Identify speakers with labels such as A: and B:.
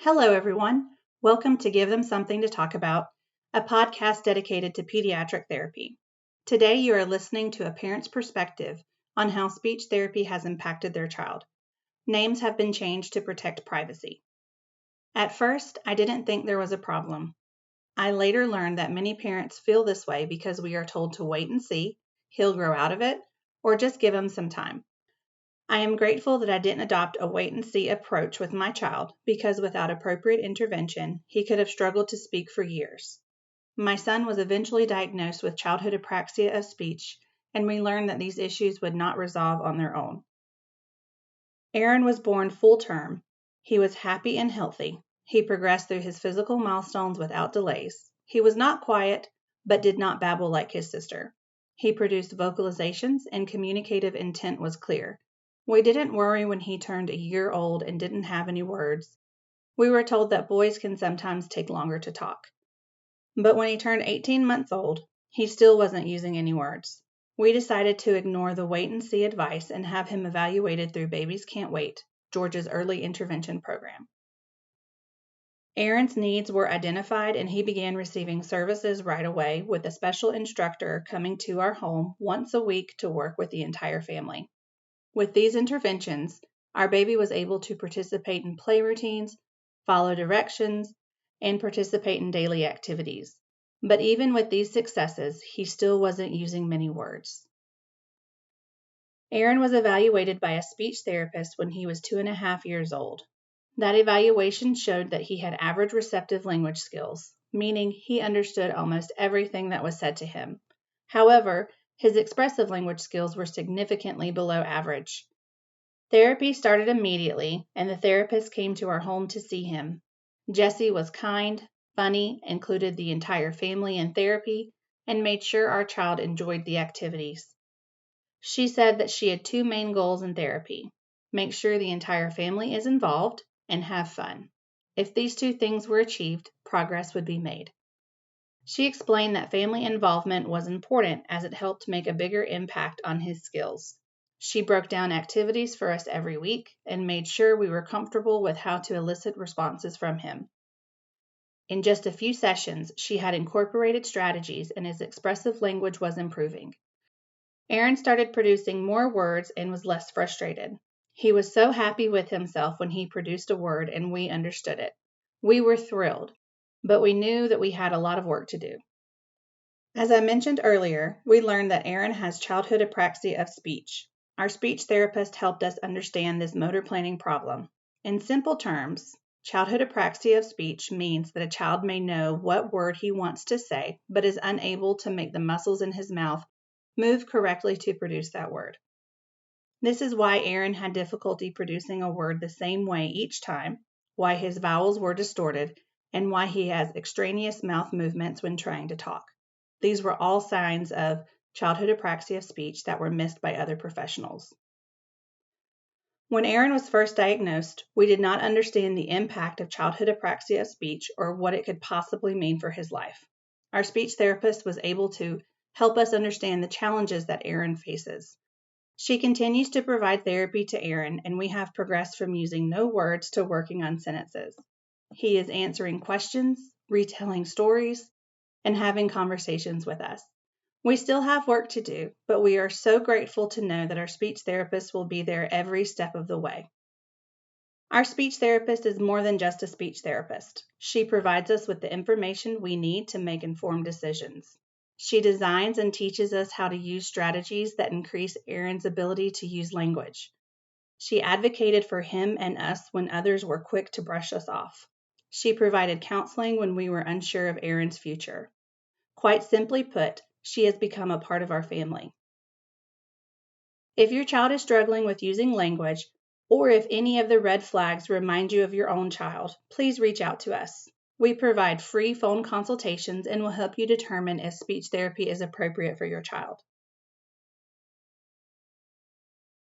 A: Hello, everyone. Welcome to Give Them Something to Talk About, a podcast dedicated to pediatric therapy. Today, you are listening to a parent's perspective on how speech therapy has impacted their child. Names have been changed to protect privacy. At first, I didn't think there was a problem. I later learned that many parents feel this way because we are told to wait and see, he'll grow out of it, or just give him some time. I am grateful that I didn't adopt a wait-and-see approach with my child because without appropriate intervention, he could have struggled to speak for years. My son was eventually diagnosed with childhood apraxia of speech, and we learned that these issues would not resolve on their own. Aaron was born full term. He was happy and healthy. He progressed through his physical milestones without delays. He was not quiet, but did not babble like his sister. He produced vocalizations and communicative intent was clear. We didn't worry when he turned a year old and didn't have any words. We were told that boys can sometimes take longer to talk. But when he turned 18 months old, he still wasn't using any words. We decided to ignore the wait-and-see advice and have him evaluated through Babies Can't Wait, Georgia's early intervention program. Aaron's needs were identified and he began receiving services right away with a special instructor coming to our home once a week to work with the entire family. With these interventions, our baby was able to participate in play routines, follow directions, and participate in daily activities. But even with these successes, he still wasn't using many words. Aaron was evaluated by a speech therapist when he was 2.5 years old. That evaluation showed that he had average receptive language skills, meaning he understood almost everything that was said to him. However, his expressive language skills were significantly below average. Therapy started immediately, and the therapist came to our home to see him. Jessie was kind, funny, included the entire family in therapy, and made sure our child enjoyed the activities. She said that she had two main goals in therapy: make sure the entire family is involved and have fun. If these two things were achieved, progress would be made. She explained that family involvement was important as it helped make a bigger impact on his skills. She broke down activities for us every week and made sure we were comfortable with how to elicit responses from him. In just a few sessions, she had incorporated strategies and his expressive language was improving. Aaron started producing more words and was less frustrated. He was so happy with himself when he produced a word and we understood it. We were thrilled, but we knew that we had a lot of work to do. As I mentioned earlier, we learned that Aaron has childhood apraxia of speech. Our speech therapist helped us understand this motor planning problem. In simple terms, childhood apraxia of speech means that a child may know what word he wants to say, but is unable to make the muscles in his mouth move correctly to produce that word. This is why Aaron had difficulty producing a word the same way each time, why his vowels were distorted, and why he has extraneous mouth movements when trying to talk. These were all signs of childhood apraxia of speech that were missed by other professionals. When Aaron was first diagnosed, we did not understand the impact of childhood apraxia of speech or what it could possibly mean for his life. Our speech therapist was able to help us understand the challenges that Aaron faces. She continues to provide therapy to Aaron, and we have progressed from using no words to working on sentences. He is answering questions, retelling stories, and having conversations with us. We still have work to do, but we are so grateful to know that our speech therapist will be there every step of the way. Our speech therapist is more than just a speech therapist. She provides us with the information we need to make informed decisions. She designs and teaches us how to use strategies that increase Aaron's ability to use language. She advocated for him and us when others were quick to brush us off. She provided counseling when we were unsure of Aaron's future. Quite simply put, she has become a part of our family. If your child is struggling with using language, or if any of the red flags remind you of your own child, please reach out to us. We provide free phone consultations and will help you determine if speech therapy is appropriate for your child.